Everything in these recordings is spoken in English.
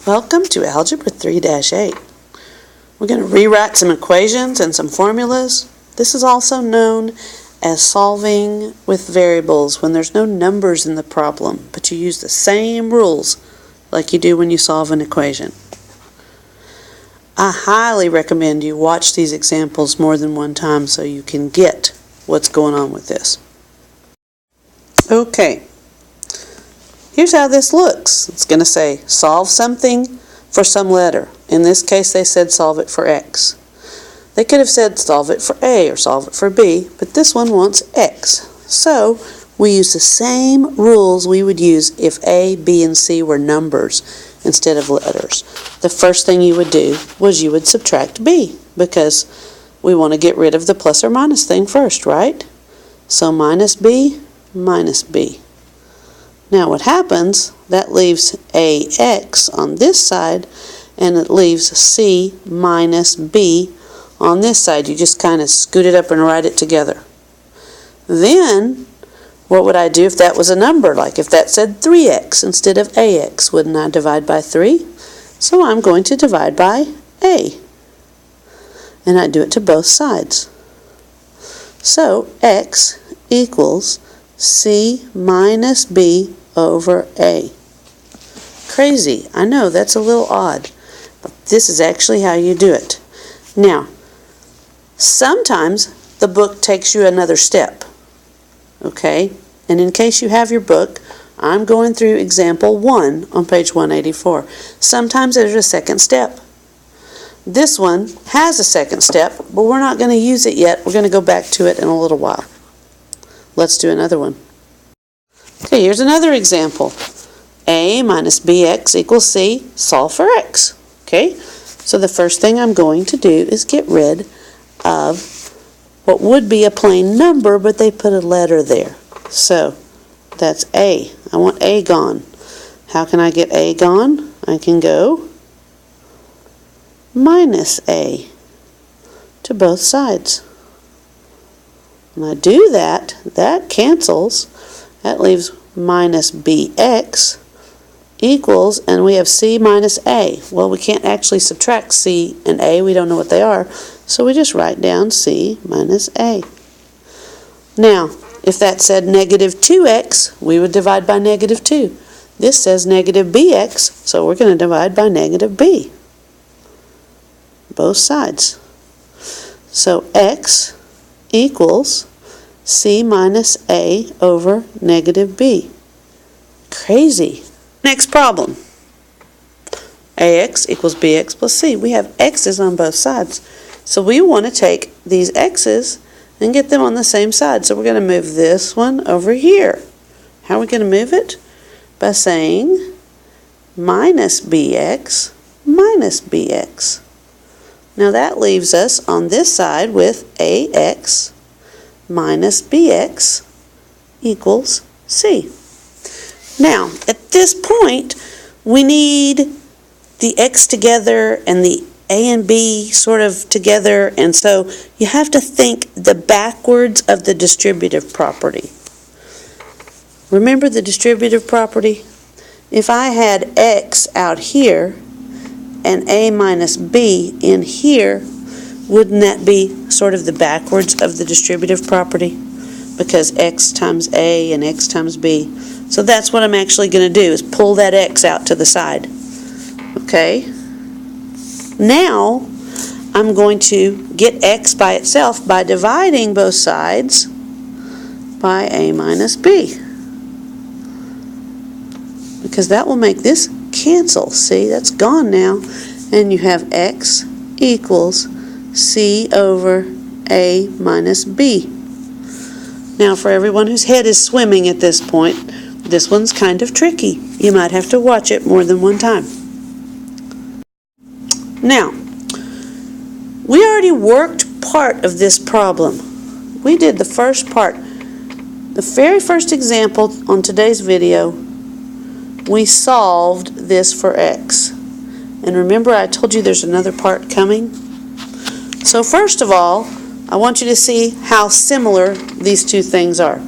Welcome to Algebra 3-8. We're going to rewrite some equations and some formulas. This is also known as solving with variables when there's no numbers in the problem, but you use the same rules like you do when you solve an equation. I highly recommend you watch these examples more than one time so you can get what's going on with this. Okay. Here's how this looks. It's going to say solve something for some letter. In this case they said solve it for x. They could have said solve it for a or solve it for b, but this one wants x. So we use the same rules we would use if a, b, and c were numbers instead of letters. The first thing you would do was you would subtract b because we want to get rid of the plus or minus thing first, right? So minus b minus b. Now what happens, that leaves ax on this side, and it leaves c minus b on this side. You just kind of scoot it up and write it together. Then, what would I do if that was a number? Like if that said 3x instead of ax, wouldn't I divide by 3? So I'm going to divide by a. And I do it to both sides. So x equals c minus b over a. Crazy. I know that's a little odd, but this is actually how you do it. Now, sometimes the book takes you another step. Okay? And in case you have your book, I'm going through example 1 on page 184. Sometimes there's a second step. This one has a second step, but we're not going to use it yet. We're going to go back to it in a little while. Let's do another one. Okay, here's another example. A minus bx equals c. Solve for x. Okay, so the first thing I'm going to do is get rid of what would be a plain number, but they put a letter there. So that's a. I want a gone. How can I get a gone? I can go minus a to both sides. When I do that, that cancels. That leaves minus bx equals, and we have c minus a. Well, we can't actually subtract c and a. We don't know what they are. So we just write down c minus a. Now, if that said negative 2x, we would divide by negative 2. This says negative bx, so we're going to divide by negative b. Both sides. So x equals c minus a over negative b. Crazy. Next problem. ax equals bx plus c. We have x's on both sides. So we want to take these x's and get them on the same side. So we're going to move this one over here. How are we going to move it? By saying minus bx minus bx. Now that leaves us on this side with ax minus bx equals c. Now, at this point, we need the x together and the a and b sort of together, and so you have to think the backwards of the distributive property. Remember the distributive property? If I had x out here and a minus b in here, wouldn't that be sort of the backwards of the distributive property? Because x times a and x times b. So that's what I'm actually going to do, is pull that x out to the side. Okay? Now, I'm going to get x by itself by dividing both sides by a minus b. Because that will make this cancel. See, that's gone now. And you have x equals c over a minus b. Now for everyone whose head is swimming at this point, this one's kind of tricky. You might have to watch it more than one time. Now, we already worked part of this problem. We did the first part. The very first example on today's video, we solved this for x. And remember I told you there's another part coming? So first of all, I want you to see how similar these two things are.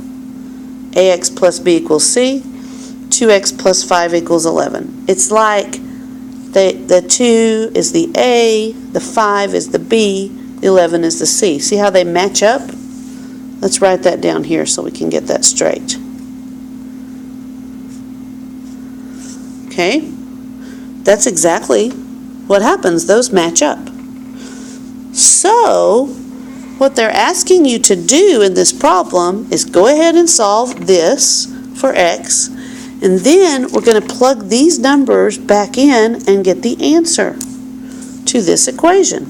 ax plus b equals c, 2x plus 5 equals 11. It's like The 2 is the A, the 5 is the B, the 11 is the C. See how they match up? Let's write that down here so we can get that straight. Okay, that's exactly what happens. Those match up. So, what they're asking you to do in this problem is go ahead and solve this for x, and then we're going to plug these numbers back in and get the answer to this equation.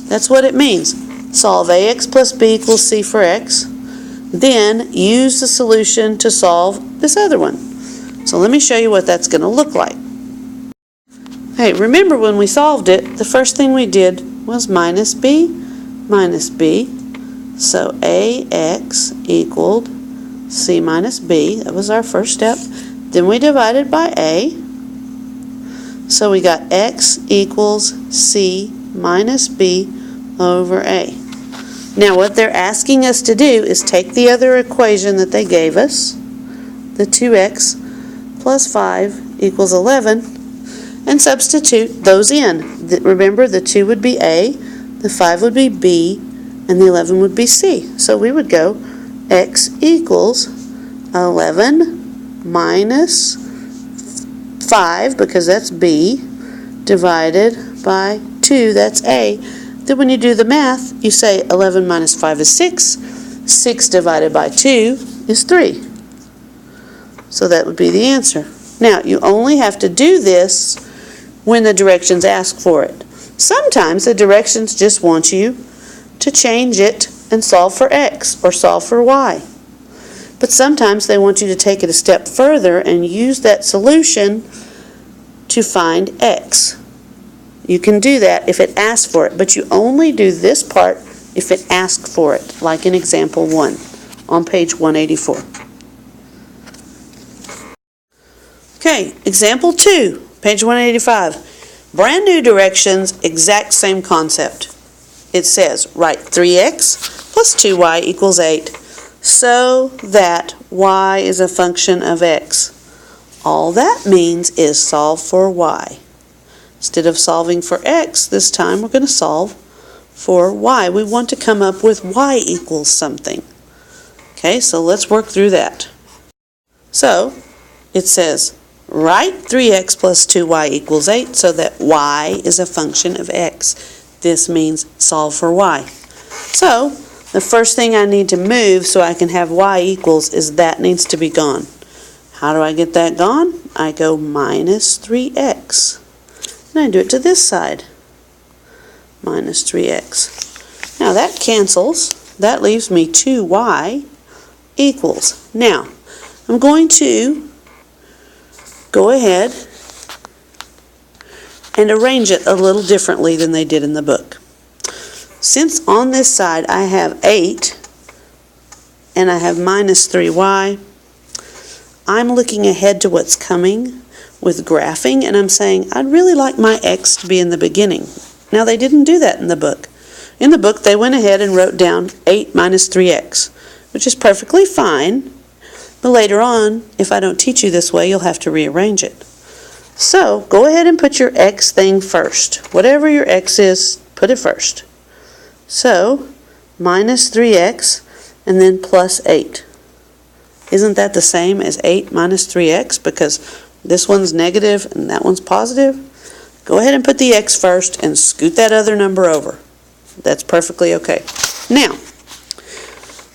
That's what it means. Solve ax plus b equals c for x, then use the solution to solve this other one. So let me show you what that's going to look like. Hey, remember when we solved it, the first thing we did was minus b. So ax equaled c minus b. That was our first step. Then we divided by a. So we got x equals c minus b over a. Now what they're asking us to do is take the other equation that they gave us, the 2x plus 5 equals 11, and substitute those in. Remember, the 2 would be a, the 5 would be b, and the 11 would be c. So we would go x equals 11 minus 5, because that's b, divided by 2, that's a. Then when you do the math, you say 11 minus 5 is 6. 6 divided by 2 is 3. So that would be the answer. Now, you only have to do this when the directions ask for it. Sometimes the directions just want you to change it and solve for x or solve for y. But sometimes they want you to take it a step further and use that solution to find x. You can do that if it asks for it, but you only do this part if it asks for it, like in example 1 on page 184. Okay, example 2, page 185. Brand new directions, exact same concept. It says, write 3x plus 2y equals 8 so that y is a function of x. All that means is solve for y. Instead of solving for x, this time we're going to solve for y. We want to come up with y equals something. Okay, so let's work through that. So, it says, write 3x plus 2y equals 8 so that y is a function of x. This means solve for y. So, the first thing I need to move so I can have y equals is that needs to be gone. How do I get that gone? I go minus 3x. And I do it to this side. Minus 3x. Now that cancels. That leaves me 2y equals. Now, I'm going to go ahead and arrange it a little differently than they did in the book. Since on this side I have 8 and I have minus 3y, I'm looking ahead to what's coming with graphing, and I'm saying I'd really like my x to be in the beginning. Now they didn't do that in the book. In the book they went ahead and wrote down 8 minus 3x, which is perfectly fine, but later on, if I don't teach you this way, you'll have to rearrange it. So go ahead and put your x thing first. Whatever your x is, put it first. So minus 3x and then plus 8. Isn't that the same as 8 minus 3x? Because this one's negative and that one's positive. Go ahead and put the x first and scoot that other number over. That's perfectly okay. Now,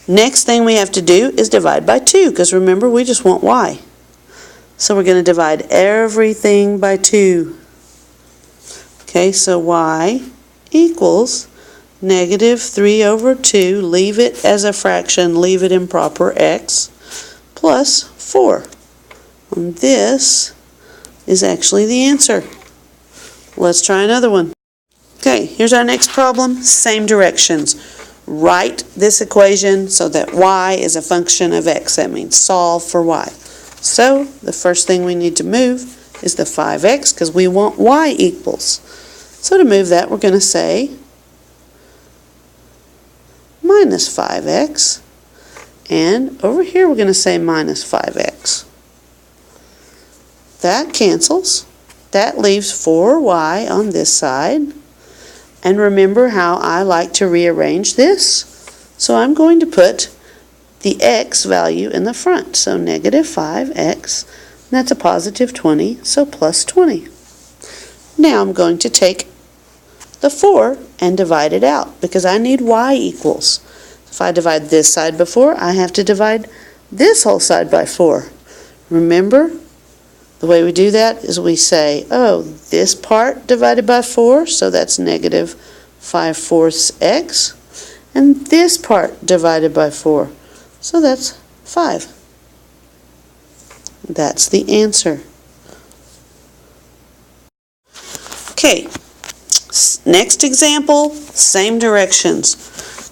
next thing we have to do is divide by 2, because remember, we just want y. So we're going to divide everything by 2. Okay, so y equals negative 3 over 2, leave it as a fraction, leave it in proper x, plus 4. And this is actually the answer. Let's try another one. Okay, here's our next problem. Same directions. Write this equation so that y is a function of x. That means solve for y. So the first thing we need to move is the 5x because we want y equals. So to move that, we're going to say minus 5x. And over here we're going to say minus 5x. That cancels. That leaves 4y on this side. And remember how I like to rearrange this? So I'm going to put the x value in the front. So negative 5x, and that's a positive 20, so plus 20. Now I'm going to take the 4 and divide it out because I need y equals. If I divide this side by 4, I have to divide this whole side by 4. Remember, the way we do that is we say, oh, this part divided by 4, so that's negative 5/4 x, and this part divided by 4, so that's 5. That's the answer. Okay, next example, same directions.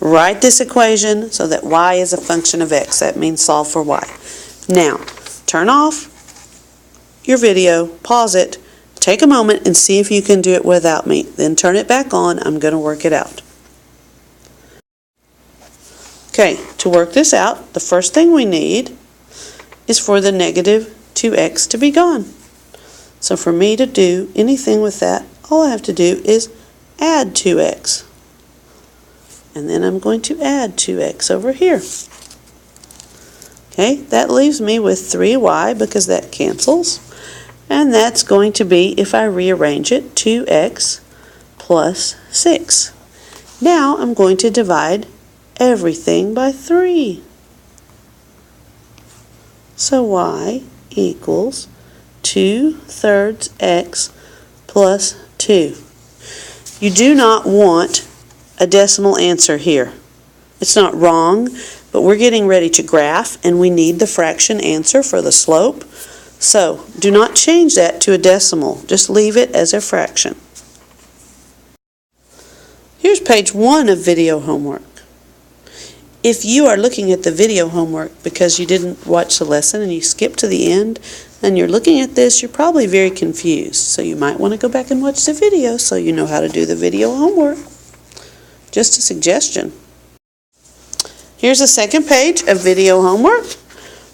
Write this equation so that y is a function of x. That means solve for y. Now, turn off your video, pause it, take a moment and see if you can do it without me. Then turn it back on. I'm going to work it out. Okay, to work this out, the first thing we need is for the negative 2x to be gone. So for me to do anything with that, all I have to do is add 2x. And then I'm going to add 2x over here. Okay, that leaves me with 3y because that cancels. And that's going to be, if I rearrange it, 2x plus 6. Now I'm going to divide everything by 3. So y equals 2/3 x plus 2. You do not want a decimal answer here. It's not wrong, but we're getting ready to graph and we need the fraction answer for the slope. So do not change that to a decimal. Just leave it as a fraction. Here's page 1 of video homework. If you are looking at the video homework because you didn't watch the lesson and you skipped to the end and you're looking at this, you're probably very confused. So you might want to go back and watch the video so you know how to do the video homework. Just a suggestion. Here's the second page of video homework.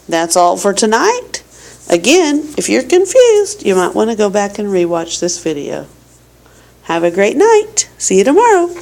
That's all for tonight. Again, if you're confused, you might want to go back and rewatch this video. Have a great night. See you tomorrow.